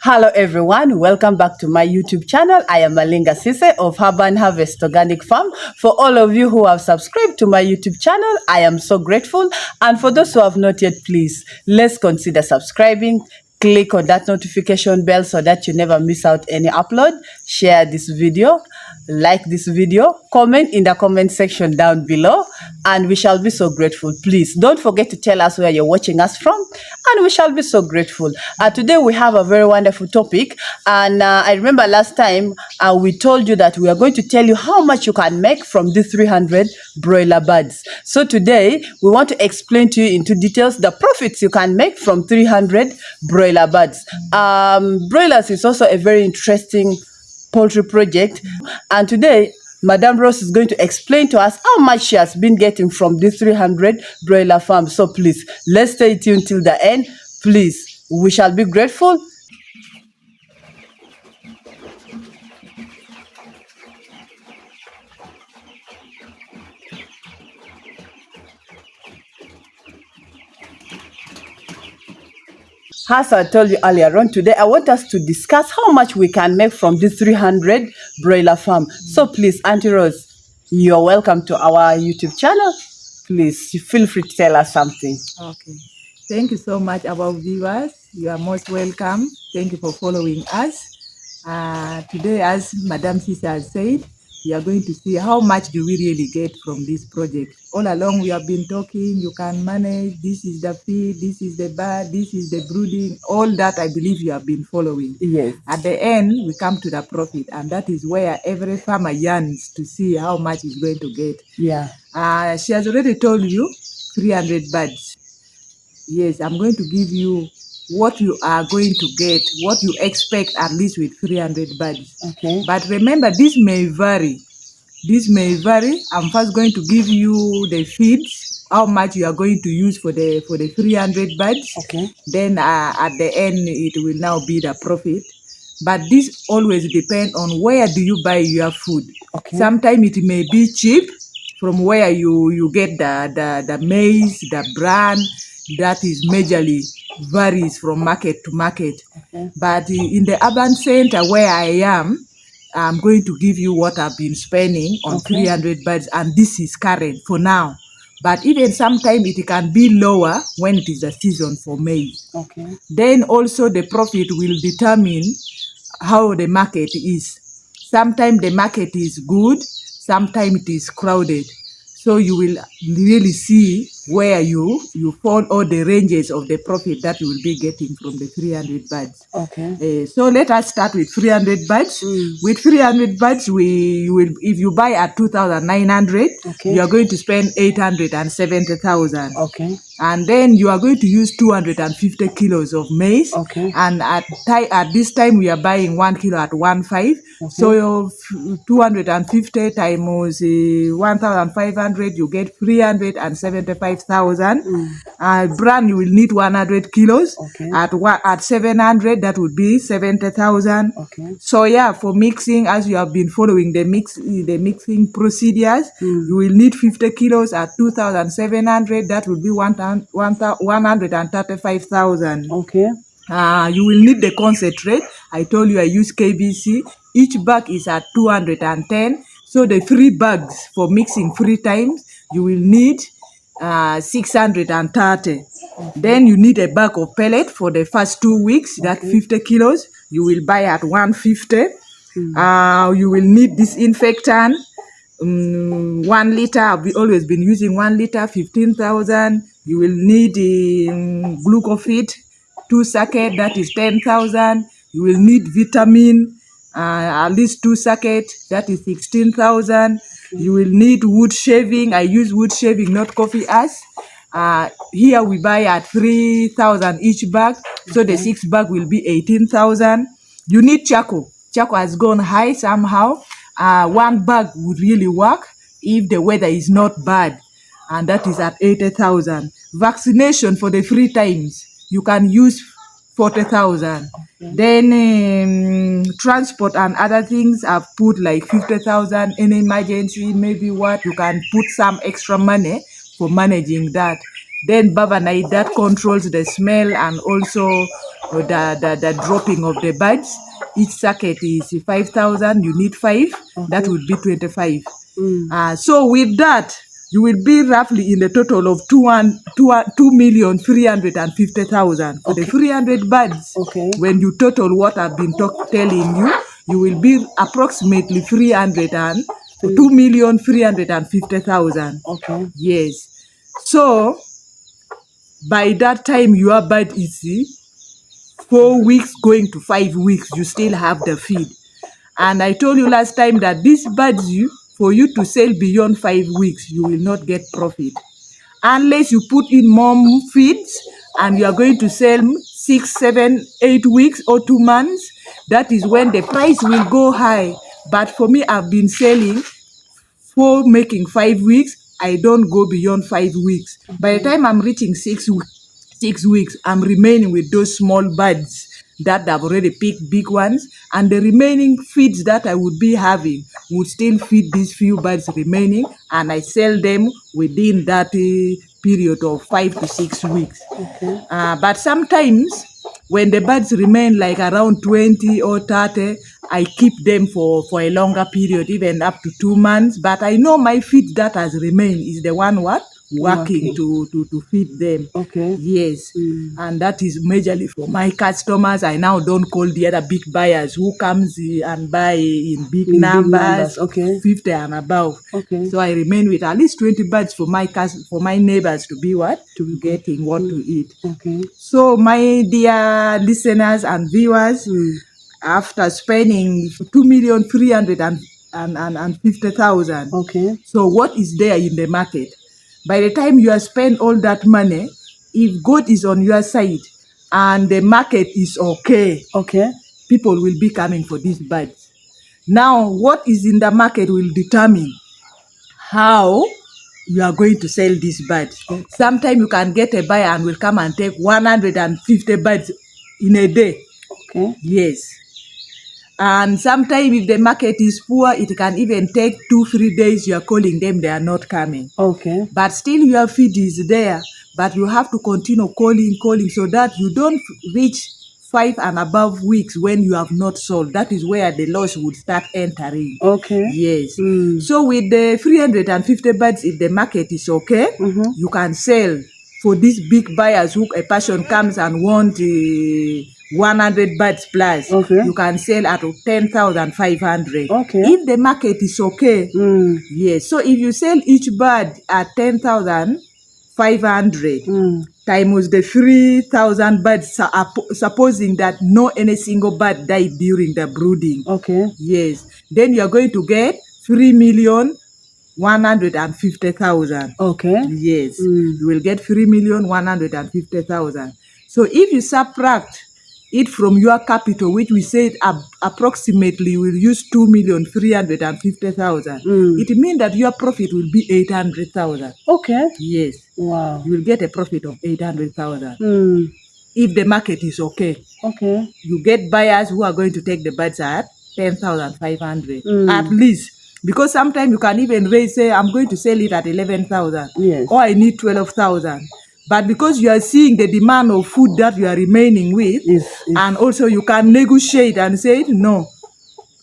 Hello everyone, welcome back to my YouTube channel. I am Malinga Sise of Urban Harvest Organic Farm. For all of you who have subscribed to my YouTube channel, I am so grateful. And for those who have not yet, please, let's consider subscribing. Click on that notification bell so that you never miss out any upload. Share this video, like this video, comment in the comment section down below, and we shall be so grateful. Please don't forget to tell us where you're watching us from, and we shall be so grateful. Today we have a very wonderful topic, and I remember last time we told you that we are going to tell you how much you can make from these 300 broiler birds. So today we want to explain to you into details the profits you can make from 300 broiler birds. Broilers is also a very interesting poultry project, and today Madam Rose is going to explain to us how much she has been getting from this 300 broiler farm. So please, let's stay tuned till the end. Please, we shall be grateful. As I told you earlier on, today I want us to discuss how much we can make from this 300 broiler farm. So please, Auntie Rose, you're welcome to our YouTube channel. Please, feel free to tell us something. Okay. Thank you so much, our viewers. You are most welcome. Thank you for following us. Today, as Madam Sisa has said, we are going to see how much do we really get from this project. All along we have been talking, you can manage, this is the feed, this is the bird, this is the brooding, all that I believe you have been following. Yes. At the end, we come to the profit, and that is where every farmer yearns to see how much he's going to get. Yeah. She has already told you 300 birds. Yes, I'm going to give you what you are going to get, what you expect at least with 300 birds. Okay. But remember, this may vary. This may vary. I'm first going to give you the feeds, how much you are going to use for the 300 birds. Okay. Then at the end, it will now be the profit. But this always depends on where do you buy your food. Okay. Sometimes it may be cheap from where you get the maize, the bran. That is majorly varies from market to market. Okay. But in the urban center where I am, I'm going to give you what I've been spending on 300 birds, and this is current for now. But even sometimes it can be lower when it is the season for maize. Okay. Then also the profit will determine how the market is. Sometimes the market is good, sometimes it is crowded. So you will really see where you fall, all the ranges of the profit that you will be getting from the 300 birds. Okay. So let us start with 300 birds. With 300 birds, you will, if you buy at 2,900, Okay. you are going to spend 870,000. Okay. And then you are going to use 250 kilos of maize. Okay. And at this time, we are buying 1 kilo at 1.5. Okay. So 250 times 1,500, you get 375,000. Bran, you will need 100 kilos. Okay. At 700, that would be 70,000. Okay. So yeah, for mixing, as you have been following the mixing procedures, you will need 50 kilos at 2,700. That would be 135,000. Okay. You will need the concentrate. I told you I use KBC. Each bag is at 210. So the 3 bags for mixing 3 times, you will need 630. Then you need a bag of pellet for the first 2 weeks. That 50 kilos you will buy at 150. You will need disinfectant. 1 liter. I've always been using 1 liter, 15,000. You will need glucofit, 2 sacket, that is 10,000. You will need vitamin, at least 2 sacket, that is 16,000. You will need wood shaving. I use wood shaving, not coffee ash. Here we buy at 3,000 each bag, so the 6 bag will be 18,000. You need charcoal. Charcoal has gone high somehow. 1 bag would really work if the weather is not bad, and that is at 80,000. Vaccination for the 3 times, you can use 40,000. Okay. Then transport and other things, I've put like 50,000. In emergency, maybe what you can put some extra money for managing that. Then babanite, that controls the smell and also the dropping of the buds. Each sacket is 5,000. You need 5. That would be 25. So with that, you will be roughly in the total of 2,350,000 for the 300 buds. Okay. When you total what I've been telling you, you will be approximately 2,350,000. Okay. Yes. So by that time your bud is 4 weeks going to 5 weeks, you still have the feed. And I told you last time that these birds, for you to sell beyond 5 weeks, you will not get profit. Unless you put in more feeds and you are going to sell 6, 7, 8 weeks or 2 months, that is when the price will go high. But for me, I've been selling for making 5 weeks. I don't go beyond 5 weeks. By the time I'm reaching 6 weeks, I'm remaining with those small birds that I've already picked big ones, and the remaining feeds that I would be having would still feed these few birds remaining, and I sell them within that period of 5 to 6 weeks. Okay. But sometimes when the birds remain like around 20 or 30, I keep them for a longer period, even up to 2 months. But I know my feed that has remained is the one working to feed them. Okay. Yes. And that is majorly for my customers. I now don't call the other big buyers who comes and buy in big numbers, Okay. 50 and above. Okay. So I remain with at least 20 birds for my neighbors to be what? To be getting what to eat. Okay. So my dear listeners and viewers, after spending 2,350,000, Okay. so what is there in the market? By the time you have spent all that money, if God is on your side and the market is okay, people will be coming for these birds. Now, what is in the market will determine how you are going to sell these birds. Okay. Sometimes you can get a buyer and will come and take 150 birds in a day. Okay. Yes. And sometimes if the market is poor, it can even take 2-3 days. You are calling them, they are not coming. Okay. But still your feed is there. But you have to continue calling so that you don't reach 5 and above weeks when you have not sold. That is where the loss would start entering. Okay. Yes. So with the 350 birds, if the market is okay, you can sell for these big buyers who a person comes and want 100 birds plus. Okay. You can sell at 10,500. Okay. If the market is okay, yes. So if you sell each bird at 10,500 times the 3,000 birds, supposing that no any single bird died during the brooding. Okay. Yes. Then you are going to get 3,150,000. Okay. Yes. You will get 3,150,000. So if you subtract it from your capital, which we said approximately will use 2,350,000, it means that your profit will be 800,000. Okay. Yes. Wow. You will get a profit of 800,000. If the market is okay. Okay. You get buyers who are going to take the birds at 10,500 at least. Because sometimes you can even raise, say, I'm going to sell it at 11,000. Yes. Or I need 12,000. But because you are seeing the demand of food that you are remaining with, and also you can negotiate and say, no,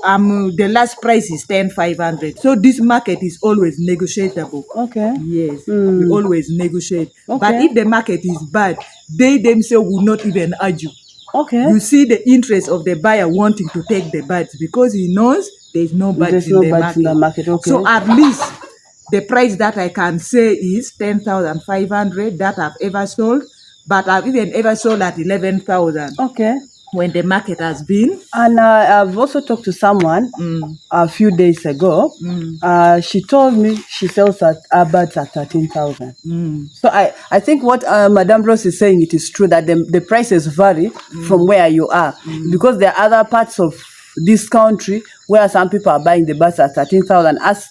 the last price is 10,500. So this market is always negotiable. Okay. Yes, we always negotiate. Okay. But if the market is bad, they themselves will not even argue. Okay. You see the interest of the buyer wanting to take the birds because he knows there is no birds in the market. Okay. So at least the price that I can say is 10,500 that I've ever sold, but I've even ever sold at 11,000. Okay. When the market has been. And I've also talked to someone a few days ago. She told me she sells birds at 13,000. So I think what Madame Rose is saying, it is true that the prices vary from where you are, because there are other parts of this country where some people are buying the birds at 13,000. As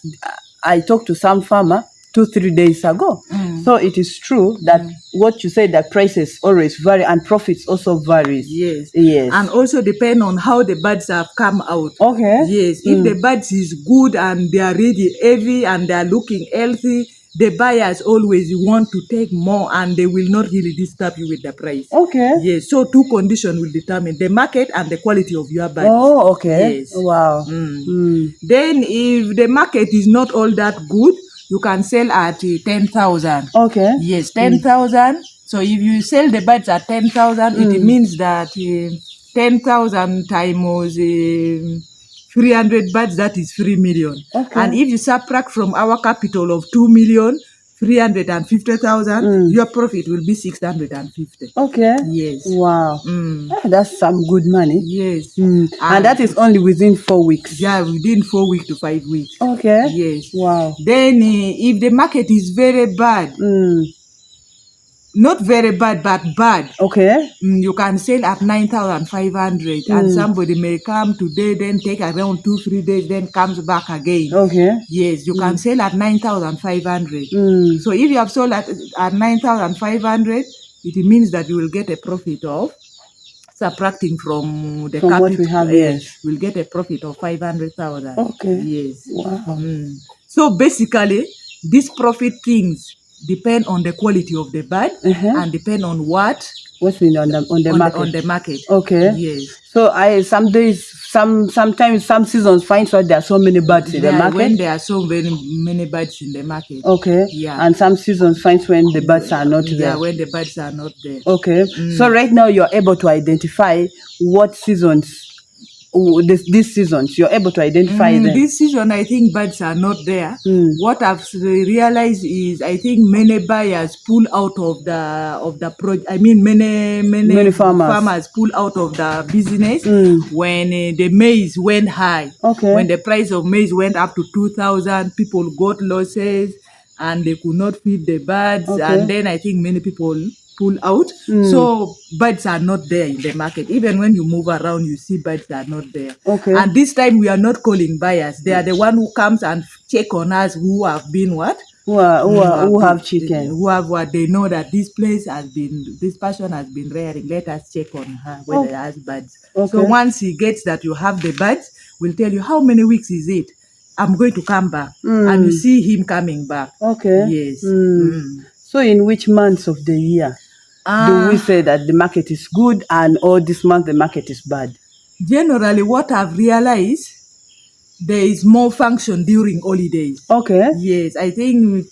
I talked to some farmer 2-3 days ago. So it is true that what you say, that prices always vary and profits also varies. Yes. Yes. And also depend on how the birds have come out. Okay. Yes. If the birds is good and they are really heavy and they are looking healthy, the buyers always want to take more and they will not really disturb you with the price. Okay. Yes, so two conditions will determine the market and the quality of your birds. Oh, okay. Yes. Wow. Then if the market is not all that good, you can sell at 10,000. Okay. Yes, 10,000. So if you sell the birds at 10,000, it means that 10,000 times 300 birds, that is 3 million. Okay. And if you subtract from our capital of 2,350,000, your profit will be 650. Okay. Yes. Wow. That's some good money. Yes. And that is only within 4 weeks. Yeah, within 4 weeks to 5 weeks. Okay. Yes. Wow. Then if the market is very bad, not very bad, but bad. Okay. You can sell at 9,500 and somebody may come today, then take around 2-3 days, then comes back again. Okay. Yes, you can sell at 9,500. So if you have sold at 9,500, it means that you will get a profit of, subtracting from the capital, what we have, yes. we'll get a profit of 500,000. Okay. Yes. Wow. So basically, these profit things depend on the quality of the bird and depend on what's in on the market. On the market. Okay. Yes. So sometimes some seasons find that there are so many birds in the market. When there are so very many birds in the market. Okay. Yeah. And some seasons finds when the birds are not there. Yeah, when the birds are not there. Okay. So right now you're able to identify what seasons. These seasons, you're able to identify them. This season, I think birds are not there. What I've realized is, I think many buyers pull out of the project. I mean, many farmers pull out of the business when the maize went high. Okay. When the price of maize went up to 2,000, people got losses and they could not feed the birds. Okay. And then I think many people pull out. So birds are not there in the market. Even when you move around, you see birds are not there. Okay. And this time we are not calling buyers. They are the one who comes and check on us who have been what? Who have chicken. Who have what? They know that this person has been rearing. Let us check on her whether it has birds. Okay. So once he gets that you have the birds, we'll tell you how many weeks is it. I'm going to come back. And you see him coming back. Okay. Yes. So in which months of the year do we say that the market is good and all this month the market is bad? Generally, what I've realized, there is more function during holidays. Okay. Yes, I think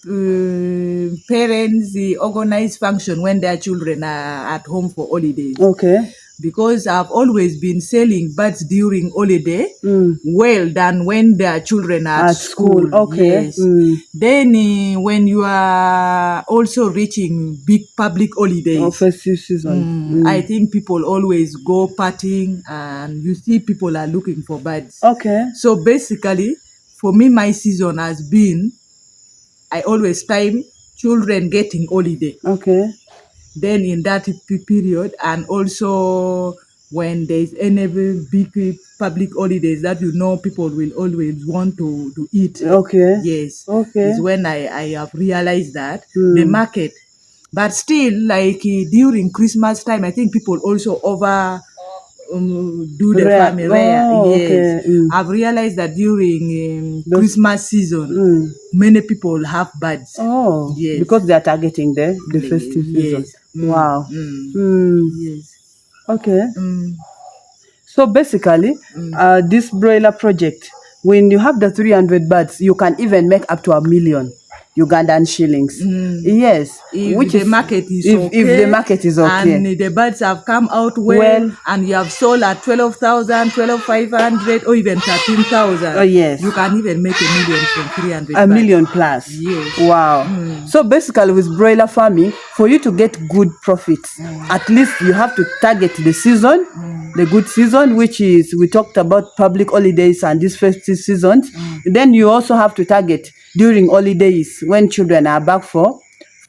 parents organize function when their children are at home for holidays. Okay. Because I've always been selling birds during holiday well than when their children are at school. Okay. Yes. Then when you are also reaching big public holidays, festive season, I think people always go partying and you see people are looking for birds. Okay. So basically, for me, my season has been, I always time children getting holiday. Okay. Then in that period, and also when there's any big public holidays that people will always want to eat. Okay. Yes. Okay. Is when I have realized that the market. But still, like during Christmas time, I think people also do the family rare. Yes. Okay. I've realized that during Christmas season, many people have birds. Oh, yes. Because they are targeting the festive season. Yes. Wow. Yes. Okay. So basically, this broiler project, when you have the 300 birds, you can even make up to 1 million Ugandan shillings. Yes. If the market is if the market is okay. And the birds have come out well and you have sold at 12,000, 12,500 or even 13,000. Oh, yes. You can even make 1 million from 300 1 birds. million plus. Yes. Wow. So basically with broiler farming, for you to get good profits, at least you have to target the season, the good season, which is, we talked about public holidays and these festive seasons. Then you also have to target during holidays when children are back for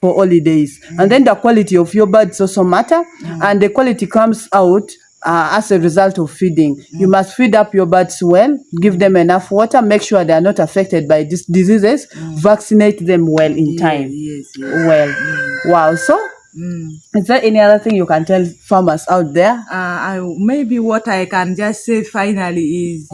holidays. And then the quality of your birds also matter. And the quality comes out as a result of feeding. You must feed up your birds well, give them enough water, make sure they are not affected by these diseases, vaccinate them well in time. Yes. Well, wow. So Is there any other thing you can tell farmers out there? Maybe what I can just say finally is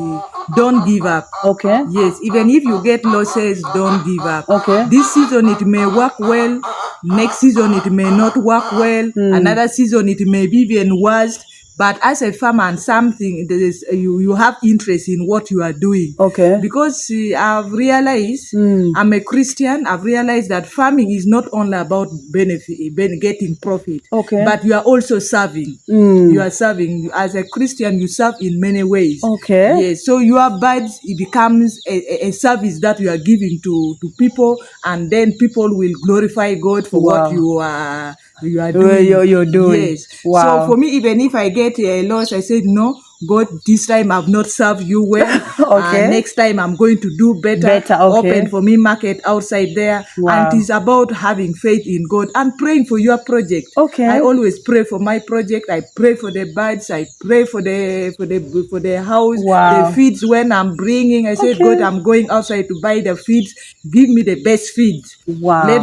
don't give up. Okay. Yes, even if you get losses, don't give up. Okay. This season it may work well. Next season it may not work well. Another season it may be even worse. But as a farmer and something, there is, you have interest in what you are doing. Okay. Because I've realized, I'm a Christian, I've realized that farming is not only about getting profit, Okay. but you are also serving. You are serving. As a Christian, you serve in many ways. Okay. Yes. So your birds, it becomes a service that you are giving to people, and then people will glorify God for what you are doing. You're doing. Yes. Wow. So for me, even if I get a loss, I said, no, God, this time I've not served you well. Okay. Next time I'm going to do better. Okay. Open for me market outside there. Wow. And it is about having faith in God and praying for your project. Okay. I always pray for my project. I pray for the birds. I pray for the house. Wow. The feeds when I'm bringing. I said, God, I'm going outside to buy the feeds. Give me the best feeds. Wow. Let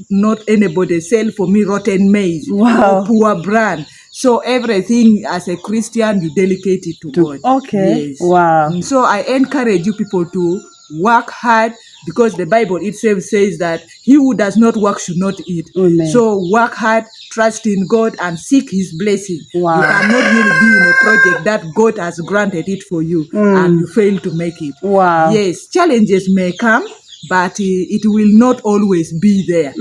not anybody sell for me rotten maize. Wow. Or poor brand. So everything as a Christian, you delegate it to God. Okay. Yes. Wow. So I encourage you people to work hard, because the Bible itself says that he who does not work should not eat. Amen. So work hard, trust in God, and seek his blessing. Wow. You cannot really be in a project that God has granted it for you and you fail to make it. Wow. Yes, challenges may come, but it will not always be there.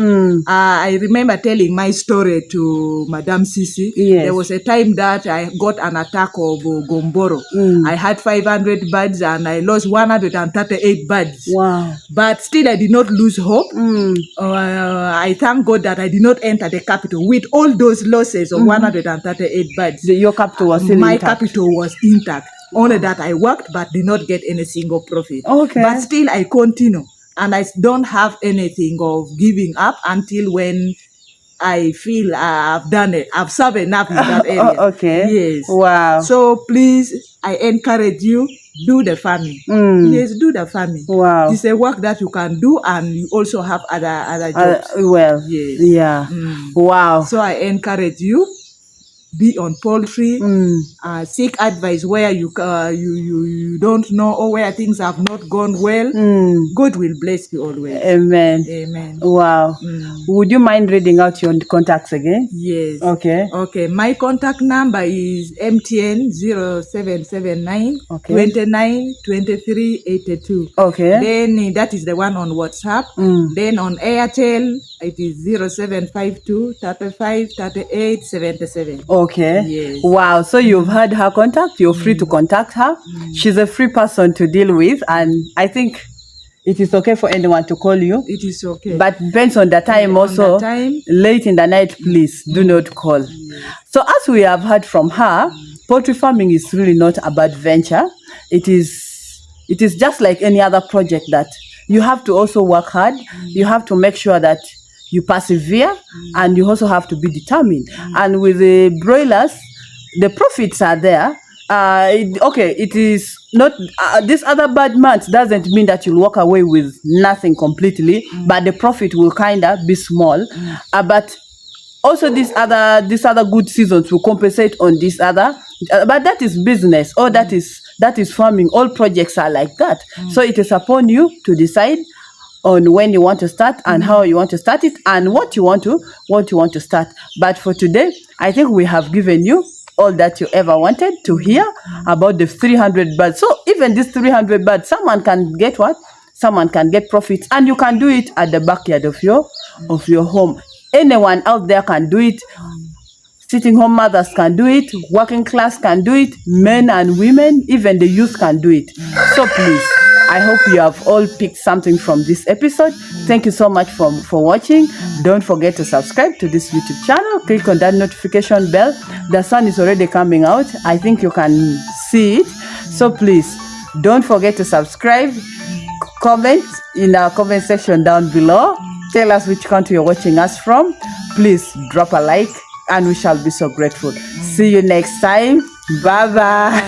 I remember telling my story to Madame Sisi. Yes. There was a time that I got an attack of Gomboro. I had 500 birds and I lost 138 birds. Wow. But still I did not lose hope. I thank God that I did not enter the capital with all those losses of 138 birds. Your capital was still My intact. capital was intact. Only that I worked but did not get any single profit. Okay. But still I continue. And I don't have anything of giving up until when I feel I've done it. I've served enough in that area. Okay. Yes. Wow. So please, I encourage you, do the farming. Yes, do the farming. Wow. It's a work that you can do, and you also have other jobs. Well. Yes. Yeah. Wow. So I encourage you, be on poultry, seek advice where you don't know, or where things have not gone well. God will bless you always. Amen. Amen. Wow. Would you mind reading out your contacts again? Yes. Okay. Okay. My contact number is MTN 0779 Okay. 29 23 82. Okay. Then that is the one on WhatsApp. Then on Airtel, it is 0752 35 38 77. Okay. Yes. Wow. So you've had her contact. You're free to contact her. She's a free person to deal with, and I think it is okay for anyone to call you. It is okay. But depends on the time also. On the time. Late in the night, please do not call. So as we have heard from her, poultry farming is really not a bad venture. It is just like any other project that you have to also work hard. You have to make sure that you persevere, and you also have to be determined. And with the broilers, the profits are there. It is not this other bad month doesn't mean that you'll walk away with nothing completely, but the profit will kind of be small. But also these other good seasons will compensate on this other. But that is business, or that is farming. All projects are like that. So it is upon you to decide on when you want to start and how you want to start it and what you want to start. But for today, I think we have given you all that you ever wanted to hear about the 300 birds. So even this 300 birds, someone can get what? Someone can get profits, and you can do it at the backyard of your home. Anyone out there can do it. Sitting home mothers can do it. Working class can do it. Men and women, even the youth can do it. So please, I hope you have all picked something from this episode. Thank you so much for watching. Don't forget to subscribe to this YouTube channel. Click on that notification bell. The sun is already coming out. I think you can see it. So please, don't forget to subscribe. Comment in our comment section down below. Tell us which country you're watching us from. Please drop a like, and we shall be so grateful. See you next time. Bye-bye.